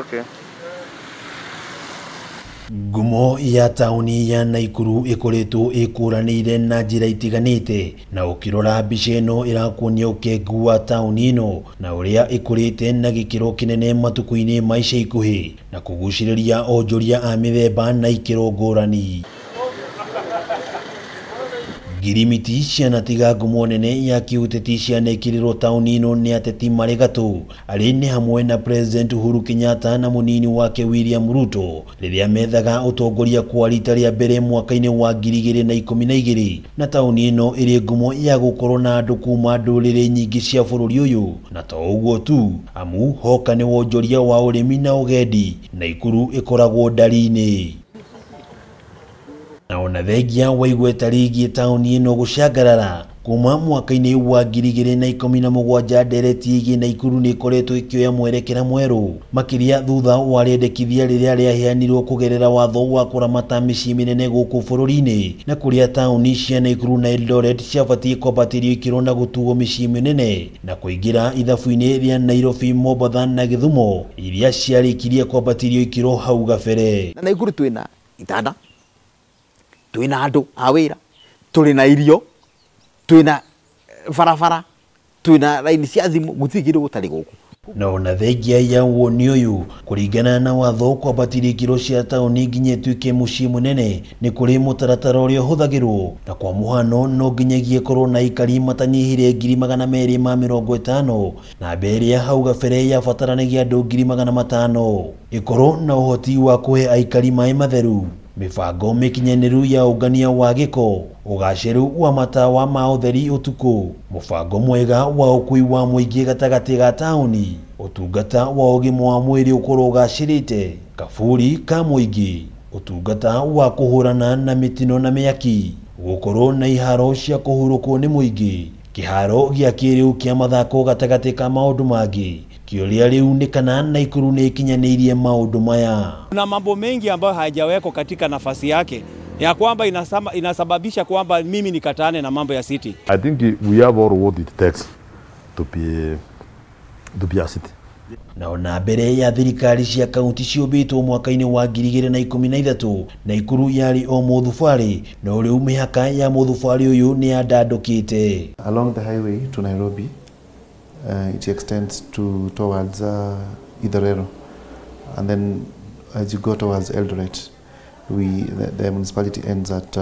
Okay. Ngumo ya tauni ya Naikuru ikoretwo ikuranire na njira itiganite, na ukirora mbica ino irakuonia ukengu wa tauni ino na uria ikurite na gikiro kinene matuku-ini ma ica ikuhi na kuguciriria onjoria a mithemba na ikiro ngurani. Ngirimiti cianatiga ngumo nene ya kiuteti cianekirirwo tauni ino ni ateti mari gatu ari ni hamwe na President Uhuru Kenyatta na munini wake William Ruto riria methaga utongoria kwa rita ria mbere mwaka-ini wa 2012 na tauni ino iri ngumo ya gukorwo na andu kuuma nduriri nyingi cia bururi uyu, na to uguo tu amu hoka ni wonjoria wa urimi na ugendi Naikuru ikoragwo ndari-ini. Na ona thengia wa igweta rigi tauni ino gucangarara kuma mwaka-ini wa 2017 ndereti igi Naikuru ni ikoretwo ikioya mwerekera mweru makiria thutha wa riendekithia riria riaheanirwo kugerera watho wa kuramata micii minene guku bururi-ini na kuria tauni cia Naikuru na Eldoret ciabatie kwambatirio ikiro na gutuo micii minene na kuingira ithabu-ini ria Nairobi, Mombasa na Githumo iria ciarikirie kwambatirio ikiro hau gabere. Na Naikuru twina itanda, twina andu a wira, turi na irio, twina barabara, twina raini cia thimu, gutirĩ kĩndũ gũtarĩ gũkũ. Na ona thengia ya woni uyu kuringana na watho kwambatiria ikiro cia tauni nginya ituike mucii munene ni kuri mutaratara uria huthagirwo, na kwa muhano no nginyagia korwo na ikari matanyihire 250 na mbere ya hau gabere yabataranagia andu 500 ikorwo na uhoti wa kuhe aikari mai matheru, mibango mikinyaniru ya ungania wa giko, ugaciru wa matawa ma utheri utuku, mubango mwega wa ukui wa muingi gatagati ga tauni, utungata wa ugima wa mwiri ukorwo ugacirite, kaburi ka muingi, utungata wa kuhurana na mitino na miaki, gukorwo na iharo cia kuhurukwo ni muingi, kiharo gia kiriu kia mathako gatagati ka maundu mangi. Kiuria riu ni kana Naikuru ni ikinyanirie maundu maya. Kuna mambo mengi ambayo hayajawekwa katika nafasi yake ya kwamba inasababisha kwamba mimi nikatane na mambo ya city. I think we have all what it takes to be a city. Na ona mbere ya thirikari cia kaunti ciumbitwo mwaka-ini wa 2013 Naikuru yari o muthubari no riu mihaka ya muthubari uyu ni andandukite. Along the highway to Nairobi, it extends towards Idorero, and then as you go towards Eldoret, the municipality ends at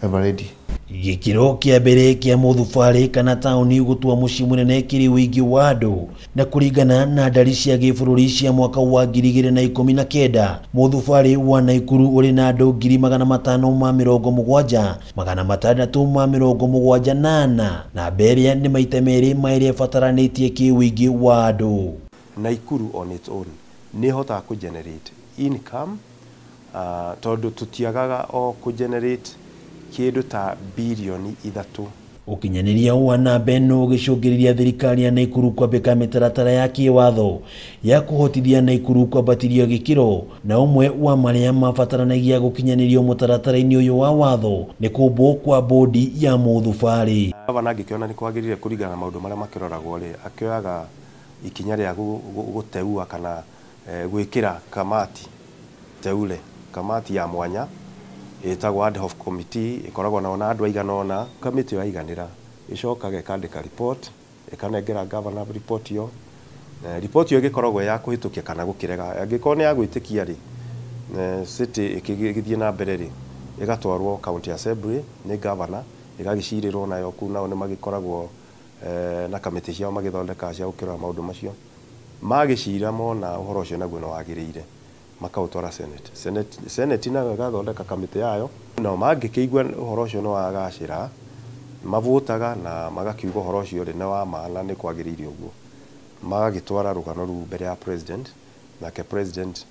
Everready. Gikiro kia mbere kia muthubari kana tauni gutua mucii munene kiri wingi wa andu na kuringana na ndari cia gibururi cia mwaka wa 2019 muthubari wa Naikuru uri na andu 570,678 na mbere ni maita meri maire bataranitie ki wingi wa andu. Naikuru on its own ni hota ku generate income tondu tutiagaga o ku generate kindu ta bilioni 3. Ukinyaniria wa nambe no gicungiriria thirikari ya Naikuru kwambika mitaratara ya kiwatho ya kuhotithia Naikuru kwambatirio gikiro, na umwe wa maria mabataranagia gukinyanirio mutaratara-ini uyu wa watho ni kumbwo kwa bodi ya muthubari. Bana ngikiona ni kwagirire kuringana na maundu maria makiroragwo ri akioyaga ikinya ria guteua kana gwikira kamati teule, kamati ya mwanya itagwo ad hoc committee ikoragwo na ona andu aigana ona. Kamiti ya iganira icokaga ikandika report, ikanengera governor report yo. Report yo igikoragwo ya kuhitukia kana gukirega, angikorwo ni ya gwitikia ri city ikigithie na mbere ri igatwarwo county assembly ni governor igagicirirwo nayo ku nao ni magikoragwo na kamiti ciao magithondeka cia gukirora maundu macio, magicira mona uhoro ucio naguo no wagiriire makautwara senate nayo igathondeka kamiti yayo, no mangikigwa uhoro ucio no wagacira mavutaga na magakiuga uhoro ucio ri na wa maana ni kwagiriire uguo, magagitwara rugano ru mbere ya president, nake president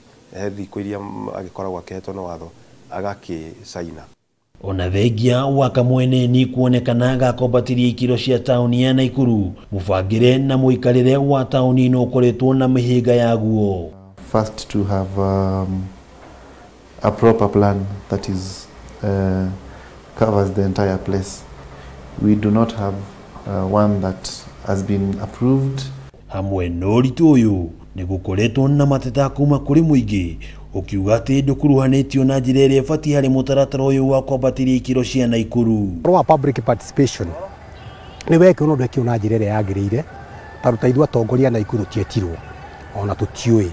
thiku iria agikoragwo akehetwo no watho agakisaina. Ona thengia wa kamwene ni kuonekana gakombatiria ikiro cia tauni ya Naikuru, mubangire na muikarire wa tauni no ukoretwo na mihinga yaguo. First, to have a proper plan that is covers the entire place. We do not have one that has been approved. Hamwe no ritu uyu nĩ gũkoretwo na mateta kuma kũrĩ mũingĩ ukiuga atĩ ndũkuruhanĩtio na njĩra ĩrĩa ĩbatiĩ harĩ mũtaratara ũyũ wa kwambatiria ikiro cia Naikuru. Wa public participation nĩ weke ũndũ wekio na njĩra ĩrĩa yagĩrĩire, taruta ithuĩ atongoria Naikuru tietirwo ona tutiũĩ.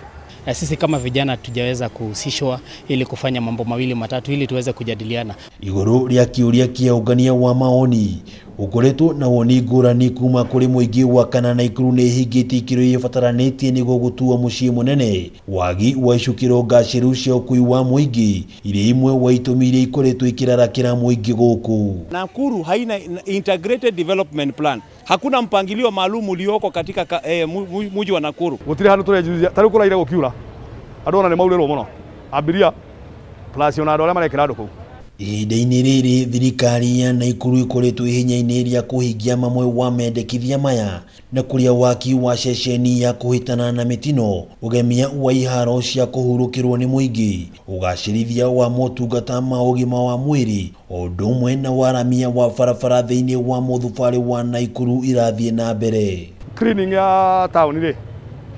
Sisi kama vijana tujaweza kuhusishwa ili kufanya mambo mawili matatu ili tuweze kujadiliana. Igũrũ rĩa kiuria kia ũngania wa maoni ukoretwo na woni ngurani kuma kũrĩ mũingĩ wa kana Naikuru nĩ hingĩtie ikiro ibataranĩtie nĩguo gũtua mucii munene. Wagi wa icukĩro ngacĩru cia ũkui wa mũingĩ irĩ imwe wa itũmi iria ikoretwo ikĩrarakĩra mũingĩ gũkũ. Nakuru haina integrated development plan. Hakuna mpangilio maalum ulioko katika mji wa Nakuru. Gutire handu turejuria tari kuraire gukiura. Andu ona ni maurĩrwo mũno. Ambiria plus ona andu arĩa marekĩra andũ kũu. Ihinda-inĩ rĩrĩ thirikari ya Naikuru ikoretwo ihinya-inĩ rĩa kũhingia mamwe wa mendekithia maya na kũrĩa waki wa ceceni ya kũhĩtana na mĩtino, ũgemia wa iharo cia kũhurũkĩrwo nĩ mũingĩ, ũgacĩrithia wa motungata ma ũgima wa mwĩrĩ, o ũndũ ũmwe na waramia wa barabara thĩinĩ wa mũthubarĩ wa Naikuru irathiĩ na mbere. Cleaning ya tauni rĩ,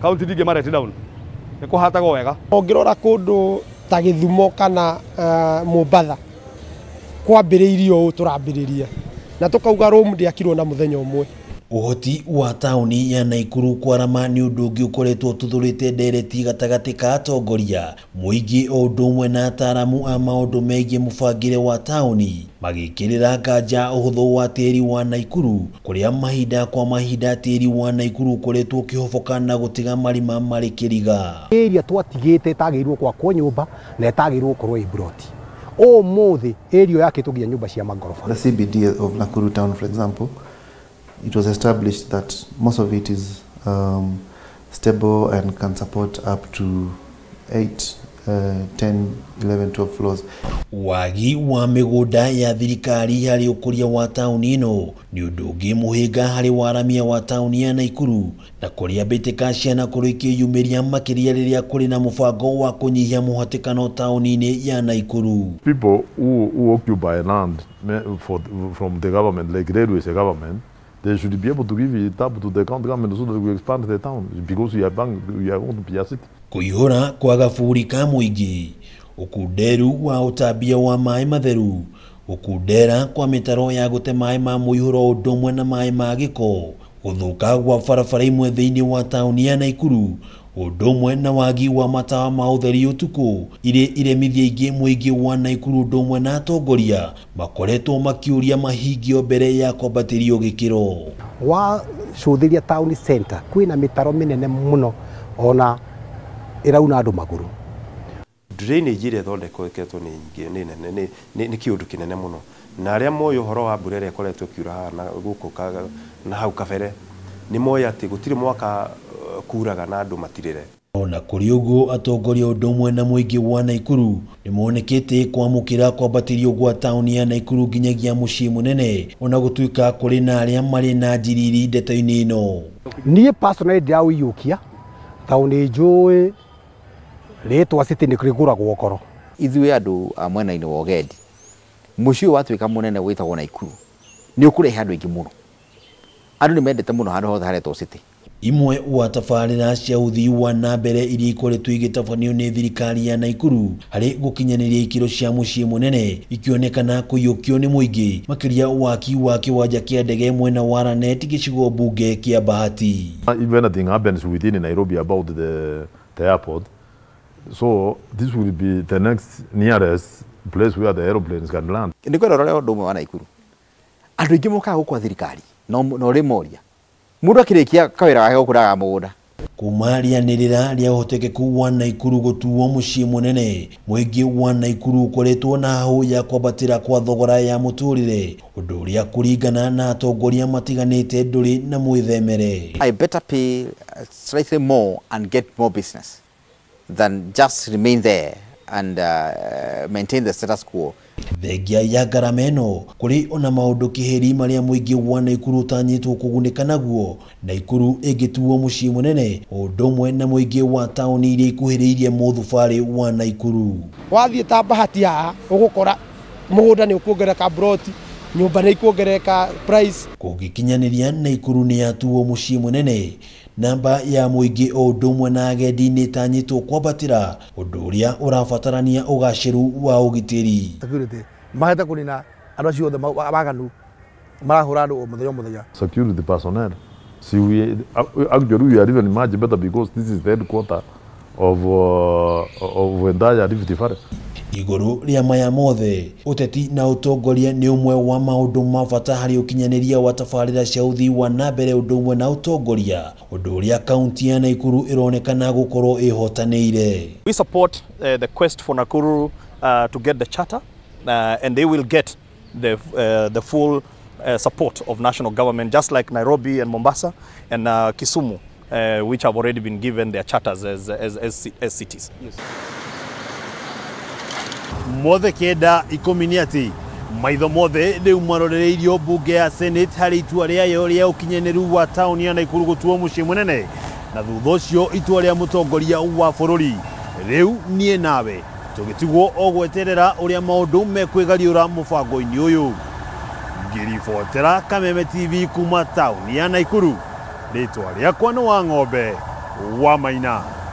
kaunti ndingĩ mareti down nĩ kũhataga wega. Ũngĩrora kũndũ ta Gĩthumo kana Mombatha kwambĩrĩirio tũrambĩrĩria na tukauga romu ndiakirwo na muthenya ũmwe. Ũhoti wa tauni ya Naikuru kwarama nĩ ũndũ ũngĩ ũkoretwo ũthuthurĩte ndereti gatagatĩ ka atongoria, mũingĩ o ũndũ ũmwe na ataramu a maũndũ megiĩ mũbangĩre wa tauni, magĩkĩrĩra nganja ũhũthũ wa tĩri wa Naikuru, kũrĩa mahinda kwa mahinda tĩri wa Naikuru ũkoretwo ũkĩhoboka na gũtiga marima marĩ kĩriga. Area twatigĩte ĩtagĩrĩirwo gwakwo nyũmba na ĩtagĩrĩirwo gũkorwo ĩ broti. Ũmũthĩ area yake tũgia nyũmba cia magorofa. The CBD of Nakuru town, for example, it was established that most of it is stable and can support up to 8, 10, 11, 12 floors. Wagi wa mĩgũnda ya thirikari harĩ ũkũria wa tauni ĩno nĩ ũndũ ũngĩ mũhĩnga harĩ waramia wa tauni ya Naikuru, na kũrĩa mbĩtĩka cia Nakuru ikĩyumĩria makĩria rĩrĩa kũrĩ na mũbango wa kũnyihia mũhatĩkano tauni-inĩ ya Naikuru. People who occupy land from the government, like railways government, they should be able to give it up to the county government so that we expand the town, because we are going to be a city. Kũihũra kwa gaburi ka mũingĩ, ũkunderu wa ũtambia wa maĩ matheru, ũkundera kwa mĩtaro ya gũte maĩ ma mũihũro ũndũ ũmwe na maĩ ma gĩko, gũthũka gwa barabara imwe thĩinĩ wa tauni ya Naikuru, ũndũ ũmwe na wagi wa matawa ma ũtheri ũtukũ, iremithia ingĩ mũingĩ wa Naikuru ũndũ ũmwe na atongoria makoretwo makiũria mahingio mbere ya kwambatirio gĩkĩro. Wa cũthĩria town center kwĩna mĩtaro mĩnene mũno ona ĩrauna andũ magũrũ. Drainage ĩrĩa ĩthondeketwo nĩ nyingĩ nĩ kĩũndũ kĩnene mũno, na arĩa moĩ ũhoro wa mbura ĩrĩa ĩkoretwo ĩkiura na gũkũ na hau kabere nĩ moĩ atĩ gũtirĩ mwaka kuraga na andũ matirĩre. Ona kũrĩ ũguo atongoria ũndũ ũmwe na mũingĩ wa Naikuru nĩ monekete kwamũkĩra kwambatirio gwa tauni ya Naikuru nginyagia mucii munene, ona gũtuika kũrĩ na arĩa marĩ na njiriri ndeto-inĩ ĩno. Niĩ personally ndĩrawĩiyũkia tauni njũĩ rĩtwa city nĩ kũrĩgũragwo ngoro. Ithuĩ andũ a mwena-inĩ wa ũgendi, mucii watuĩka munene wĩtagwo Naikuru nĩ ũkũrehe andũ aingĩ mũno. Andũ nĩ mendete mũno handũ hothe haretwo city. Imwe wa tabarĩra cia ũthii wa na mbere iria ikoretwo igĩtabanio nĩ thirikari ya Naikuru harĩ gũkinyanĩria ikiro cia mucii munene ikionekana kũiyũkio nĩ mũingĩ, makĩria waki wa kĩwanja kĩa ndege mwena wa Lanet gĩcigo mbunge kĩa Bahati. If anything happens within Nairobi about the airport, so this will be the next nearest place where the aeroplanes can land. Nĩ kwĩrorera ũndũ ũmwe wa Naikuru. Andũ aingĩ mokaga gũkwa thirikari no rĩ moria. Mũndũ akĩrĩkia kawĩra gake gũkũraga mũgũnda. Kuma rĩanĩrĩra rĩa ũhotekeku wa Naikuru gũtuo mucii munene, mũingĩ wa Naikuru ũkoretwo na hau ya kwambatĩra kwa thogora ya mũtũrĩre, ũndũ ũrĩa kũringana na atongoria matiganĩte ndũrĩ na mwĩthemere. I better pay slightly more and get more business than just remain there and maintain the status quo. Thengia ya ngarama ĩno kũrĩ ona maũndũ kĩheri marĩa mũingĩ wa Naikuru ũtanyĩtwo kũgunĩka naguo, Naikuru ĩgĩtuo mucii munene o ũndũ ũmwe na mũingĩ wa tauni iria ikuhĩrĩirie mũthubarĩ wa Naikuru. Wathiĩ ta Bahati haha ũgũkora mũgũnda nĩ ũkuongereka broti, nyũmba nĩ ikuongereka price. Kũngĩkinyanĩria Naikuru nĩ yatuo mucii munene, namba ya muingi o ndumwe na agendi ni tanyitwo kwambatira undu uria urabatarania ugaciru wa ugitiri security mahete kunina andu acio othe baganu marahura andu muthenya security personnel. See, actually we are even much better because this is the headquarter of entire Rift Valley. Iguru ria maya mothe uteti na utongoria ni umwe wa maundu ma bata hari ukinyaniria wa tabarira cia uthii wa nambere undu umwe na utongoria undu uria kaunti ya Naikuru ironekana gukorwo ihotaneire. We support the quest for Naikuru to get the charter and they will get the full support of national government, just like Nairobi and Mombasa and Kisumu, which have already been given their charters as cities. Yes. Mothe kenda ikominiati maitho mothe riu marorereirio bunge ya Senate hari itua riayo ria ukinyaniru wa tauni ya Naikuru gutuo mucii munene na thutha ucio itua ria mutongoria wa bururi riu nie nawe tugitigwo ogweterera uria maundu mekwigariura mubango-ini uyu. Ngiribotera Kameme TV kuma tauni ya Naikuru. Ritwa riakwa ni Wang'ombe wa Maina.